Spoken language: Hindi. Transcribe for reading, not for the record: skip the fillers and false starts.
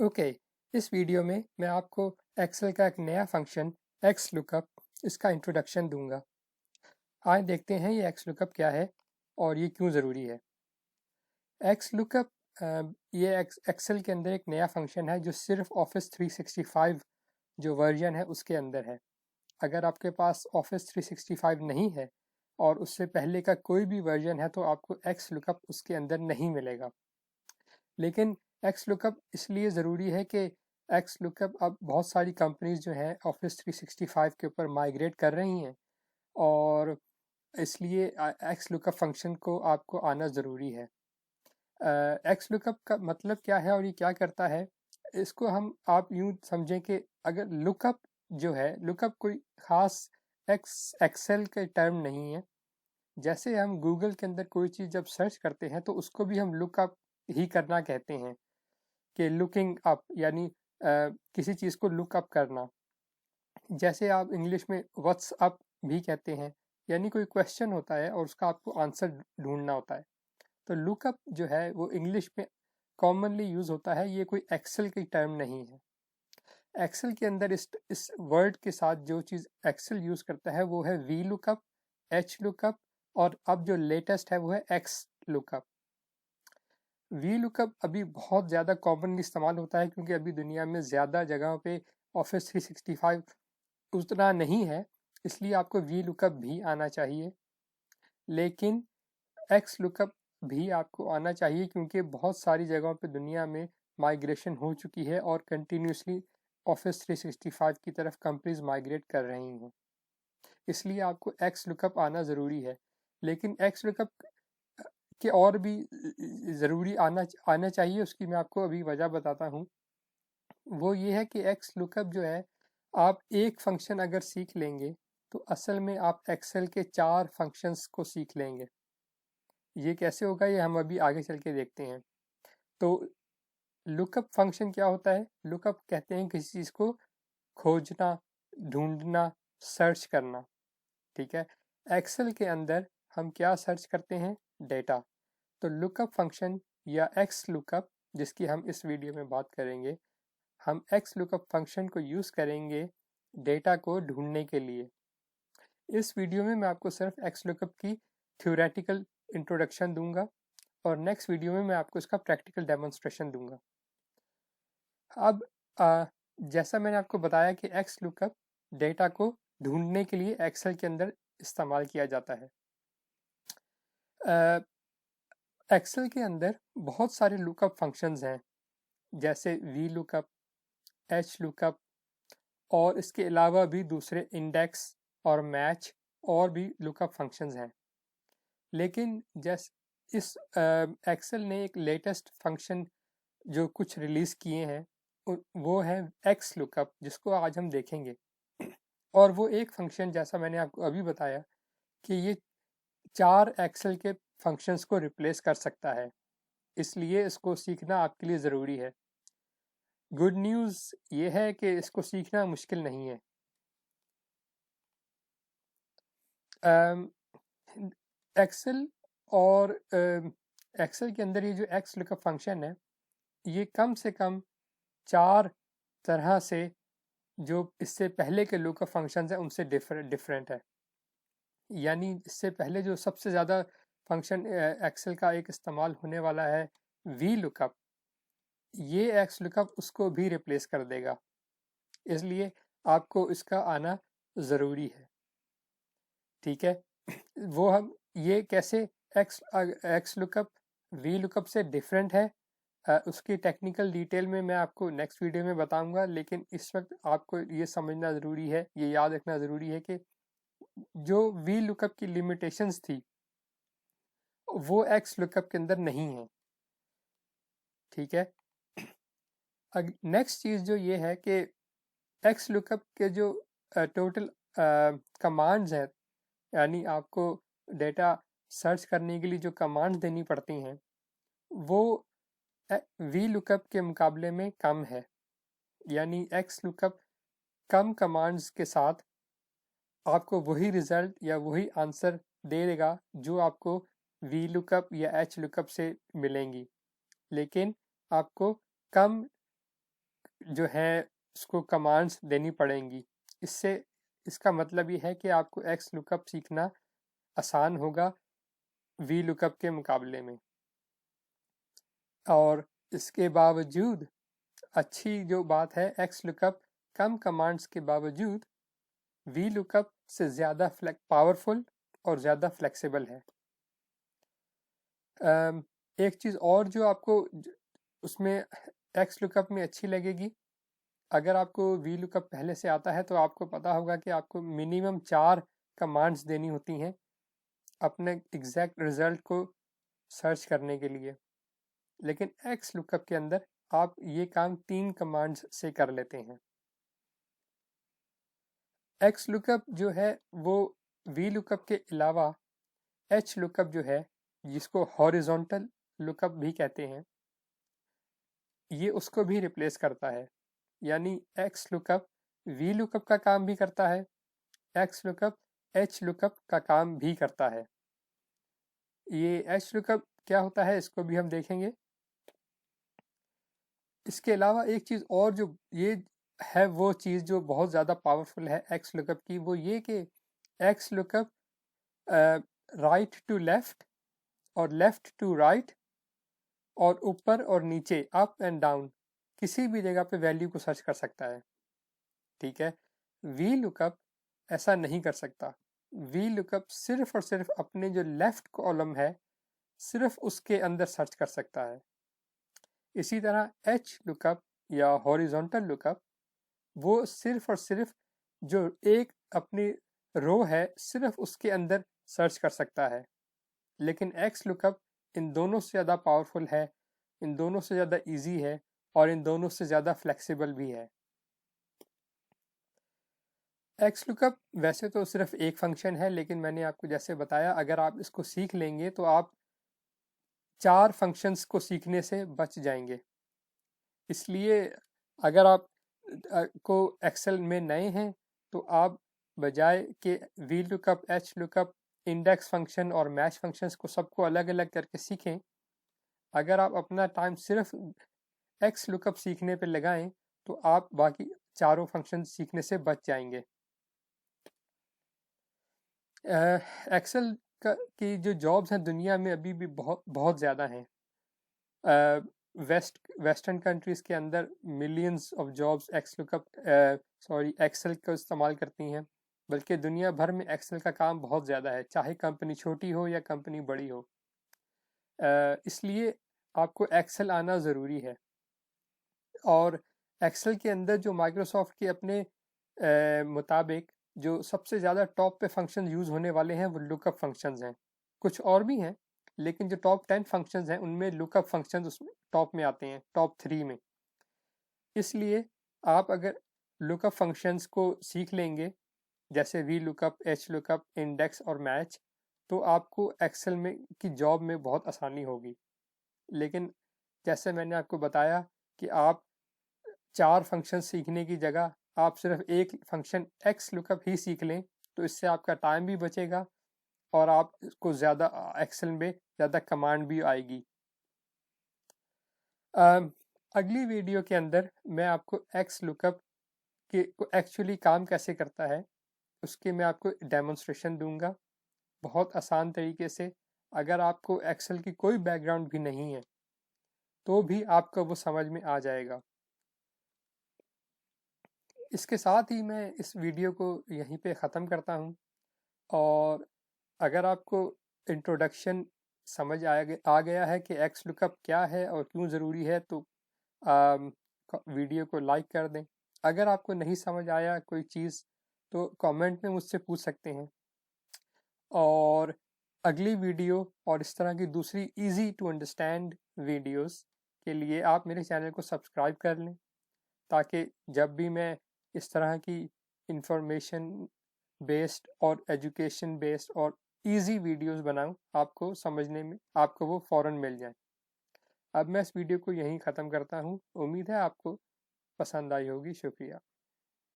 ओके, इस वीडियो में मैं आपको एक्सेल का एक नया फंक्शन एक्स लुकअप इसका इंट्रोडक्शन दूंगा। आइए देखते हैं ये एक्स लुकअप क्या है और ये क्यों ज़रूरी है। एक्स लुकअप ये एक्सेल के अंदर एक नया फंक्शन है जो सिर्फ ऑफिस 365 जो वर्जन है उसके अंदर है। अगर आपके पास ऑफिस 365 नहीं है और उससे पहले का कोई भी वर्जन है तो आपको एक्स लुकअप उसके अंदर नहीं मिलेगा। लेकिन एक्स लुकअप इसलिए ज़रूरी है कि एक्स लुकअप अब बहुत सारी कंपनीज जो हैं ऑफिस 365 के ऊपर माइग्रेट कर रही हैं और इसलिए एक्स लुकअप फंक्शन को आपको आना ज़रूरी है। एक्स लुकअप का मतलब क्या है और ये क्या करता है, इसको हम आप यूँ समझें कि अगर लुकअप जो है, लुकअप कोई ख़ास एक्सेल के टर्म नहीं है। जैसे हम गूगल के अंदर कोई चीज़ जब सर्च करते हैं तो उसको भी हम लुकअप ही करना कहते हैं कि लुकिंग अप, यानी किसी चीज़ को लुक अप करना। जैसे आप इंग्लिश में व्हाट्सअप भी कहते हैं, यानी कोई क्वेश्चन होता है और उसका आपको आंसर ढूंढना होता है। तो लुकअप जो है वो इंग्लिश में कॉमनली यूज़ होता है, ये कोई एक्सेल की टर्म नहीं है। एक्सेल के अंदर इस वर्ड के साथ जो चीज़ एक्सेल यूज़ करता है वो है वी लुकअप, एच लुकअप और अब जो लेटेस्ट है वो है एक्स लुकअप। वी लुकअप अभी बहुत ज़्यादा कॉमनली इस्तेमाल होता है क्योंकि अभी दुनिया में ज़्यादा जगहों पे ऑफिस 365 उतना नहीं है, इसलिए आपको वी लुकअप भी आना चाहिए। लेकिन एक्स लुकअप भी आपको आना चाहिए क्योंकि बहुत सारी जगहों पे दुनिया में माइग्रेशन हो चुकी है और कंटिन्यूसली ऑफिस 365 की तरफ कंपनीज माइग्रेट कर रही हैं, इसलिए आपको एक्स लुकअप आना ज़रूरी है। लेकिन एक्स लुकअप के और भी ज़रूरी आना चाहिए, उसकी मैं आपको अभी वजह बताता हूँ। वो ये है कि एक्स लुकअप जो है, आप एक फंक्शन अगर सीख लेंगे तो असल में आप एक्सेल के 4 फंक्शंस को सीख लेंगे। ये कैसे होगा ये हम अभी आगे चल के देखते हैं। तो लुकअप फंक्शन क्या होता है? लुकअप कहते हैं किसी चीज़ को खोजना, ढूंढना, सर्च करना। ठीक है, एक्सेल के अंदर हम क्या सर्च करते हैं? डेटा। तो लुकअप फंक्शन या एक्स लुकअप, जिसकी हम इस वीडियो में बात करेंगे, हम एक्स लुकअप फंक्शन को यूज़ करेंगे डेटा को ढूंढने के लिए। इस वीडियो में मैं आपको सिर्फ एक्स लुकअप की थ्योरेटिकल इंट्रोडक्शन दूंगा और नेक्स्ट वीडियो में मैं आपको इसका प्रैक्टिकल डेमोन्स्ट्रेशन दूंगा। अब जैसा मैंने आपको बताया कि एक्स लुकअप डेटा को ढूंढने के लिए एक्सेल के अंदर इस्तेमाल किया जाता है। एक्सेल के अंदर बहुत सारे लुकअप फंक्शंस हैं, जैसे वी लुकअप, एच लुकअप और इसके अलावा भी दूसरे इंडेक्स और मैच और भी लुकअप फंक्शंस हैं। लेकिन जैसे इस एक्सेल ने एक लेटेस्ट फंक्शन जो कुछ रिलीज़ किए हैं वो है एक्स लुकअप, जिसको आज हम देखेंगे। और वो एक फंक्शन, जैसा मैंने आपको अभी बताया, कि ये 4 एक्सेल के फंक्शंस को रिप्लेस कर सकता है, इसलिए इसको सीखना आपके लिए ज़रूरी है। गुड न्यूज़ ये है कि इसको सीखना मुश्किल नहीं है। एक्सेल और एक्सेल के अंदर ये जो एक्स लुकअप फंक्शन है, ये कम से कम 4 तरह से जो इससे पहले के लुकअप फंक्शंस हैं उनसे डिफरेंट है। यानी इससे पहले जो सबसे ज़्यादा फंक्शन एक्सेल का एक इस्तेमाल होने वाला है वी लुकअप, ये एक्स लुकअप उसको भी रिप्लेस कर देगा, इसलिए आपको इसका आना ज़रूरी है। ठीक है, वो हम ये कैसे एक्स लुकअप वी लुकअप से डिफरेंट है, उसकी टेक्निकल डिटेल में मैं आपको नेक्स्ट वीडियो में बताऊंगा। लेकिन इस वक्त आपको ये समझना ज़रूरी है, ये याद रखना ज़रूरी है कि जो वी लुकअप की लिमिटेशंस थी वो एक्स लुकअप के अंदर नहीं है। ठीक है, नेक्स्ट चीज़ जो ये है कि एक्स लुकअप के जो टोटल कमांड्स हैं, यानी आपको डेटा सर्च करने के लिए जो कमांड्स देनी पड़ती हैं, वो वी लुकअप के मुकाबले में कम है। यानी एक्स लुकअप कम कमांड्स के साथ आपको वही रिजल्ट या वही आंसर दे देगा जो आपको वी लुकअप या एच लुकअप से मिलेंगी, लेकिन आपको कम जो है उसको कमांड्स देनी पड़ेंगी। इससे इसका मतलब ये है कि आपको एक्स लुकअप सीखना आसान होगा वी लुकअप के मुकाबले में। और इसके बावजूद अच्छी जो बात है, एक्स लुकअप कम कमांड्स के बावजूद वी लुकअप से ज़्यादा पावरफुल और ज़्यादा फ्लेक्सिबल है। एक चीज़ और जो आपको उसमें एक्स लुकअप में अच्छी लगेगी, अगर आपको वी लुकअप पहले से आता है तो आपको पता होगा कि आपको मिनिमम 4 कमांड्स देनी होती हैं अपने एग्जैक्ट रिजल्ट को सर्च करने के लिए। लेकिन एक्स लुकअप के अंदर आप ये काम 3 कमांड्स से कर लेते हैं। एक्स लुकअप जो है वो वी लुकअप के अलावा एच लुकअप जो है, जिसको हॉरिजॉन्टल लुकअप भी कहते हैं, ये उसको भी रिप्लेस करता है। यानी एक्स लुकअप वी लुकअप का काम भी करता है, एक्स लुकअप एच लुकअप का काम भी करता है। ये एच लुकअप क्या होता है इसको भी हम देखेंगे। इसके अलावा एक चीज़ और जो ये है, वो चीज़ जो बहुत ज़्यादा पावरफुल है एक्स लुकअप की, वो ये कि X lookup right to left और लेफ्ट टू राइट और ऊपर और नीचे, अप एंड डाउन, किसी भी जगह पे वैल्यू को सर्च कर सकता है। ठीक है, वी लुकअप ऐसा नहीं कर सकता। वी लुकअप सिर्फ और सिर्फ अपने जो लेफ्ट कॉलम है सिर्फ उसके अंदर सर्च कर सकता है। इसी तरह एच लुकअप या हॉरिजॉन्टल लुकअप वो सिर्फ और सिर्फ जो एक अपनी रो है सिर्फ उसके अंदर सर्च कर सकता है। लेकिन एक्स लुकअप इन दोनों से ज़्यादा पावरफुल है, इन दोनों से ज़्यादा इजी है और इन दोनों से ज़्यादा फ्लेक्सिबल भी है। एक्स लुकअप वैसे तो सिर्फ एक फंक्शन है, लेकिन मैंने आपको जैसे बताया अगर आप इसको सीख लेंगे तो आप 4 फंक्शंस को सीखने से बच जाएंगे। इसलिए अगर आप को एक्सेल में नए हैं तो आप बजाय के V lookup, H lookup, index function और मैच फंक्शंस को सबको अलग अलग करके सीखें, अगर आप अपना टाइम सिर्फ एक्स लुकअप सीखने पे लगाएं तो आप बाकी चारों फंक्शन सीखने से बच जाएंगे। एक्सेल की जो जॉब्स हैं दुनिया में अभी भी बहुत बहुत ज़्यादा हैं। वेस्टर्न कंट्रीज़ के अंदर मिलियंस ऑफ जॉब्स एक्सेल का इस्तेमाल करती हैं, बल्कि दुनिया भर में एक्सेल का काम बहुत ज़्यादा है, चाहे कंपनी छोटी हो या कंपनी बड़ी हो। इसलिए आपको एक्सेल आना ज़रूरी है। और एक्सेल के अंदर जो माइक्रोसॉफ्ट के अपने मुताबिक जो सबसे ज़्यादा टॉप पे फंक्शन यूज़ होने वाले हैं वो लुकअप फंक्शंस हैं। कुछ और भी हैं, लेकिन जो टॉप 10 फंक्शंस हैं उनमें लुकअप फंक्शंस उसमें टॉप में आते हैं, टॉप 3 में। इसलिए आप अगर लुकअप फंक्शंस को सीख लेंगे, जैसे V lookup, H lookup, index और मैच, तो आपको एक्सेल में की जॉब में बहुत आसानी होगी। लेकिन जैसे मैंने आपको बताया कि आप 4 फंक्शन सीखने की जगह आप सिर्फ एक फंक्शन एक्स लुकअप ही सीख लें तो इससे आपका टाइम भी बचेगा और आपको ज़्यादा एक्सेल में ज़्यादा कमांड भी आएगी। अगली वीडियो के अंदर मैं आपको एक्स लुकअप के एक्चुअली काम कैसे करता है उसके मैं आपको डेमोन्स्ट्रेशन दूंगा बहुत आसान तरीके से। अगर आपको एक्सेल की कोई बैकग्राउंड भी नहीं है तो भी आपको वो समझ में आ जाएगा। इसके साथ ही मैं इस वीडियो को यहीं पे ख़त्म करता हूँ। और अगर आपको इंट्रोडक्शन समझ आ गया है कि एक्स लुकअप क्या है और क्यों ज़रूरी है तो वीडियो को लाइक कर दें। अगर आपको नहीं समझ आया कोई चीज़ तो कमेंट में मुझसे पूछ सकते हैं। और अगली वीडियो और इस तरह की दूसरी इजी टू अंडरस्टैंड वीडियोस के लिए आप मेरे चैनल को सब्सक्राइब कर लें, ताकि जब भी मैं इस तरह की इंफॉर्मेशन बेस्ड और एजुकेशन बेस्ड और इजी वीडियोस बनाऊं आपको समझने में आपको वो फ़ौरन मिल जाए। अब मैं इस वीडियो को यहीं ख़त्म करता हूँ। उम्मीद है आपको पसंद आई होगी। शुक्रिया।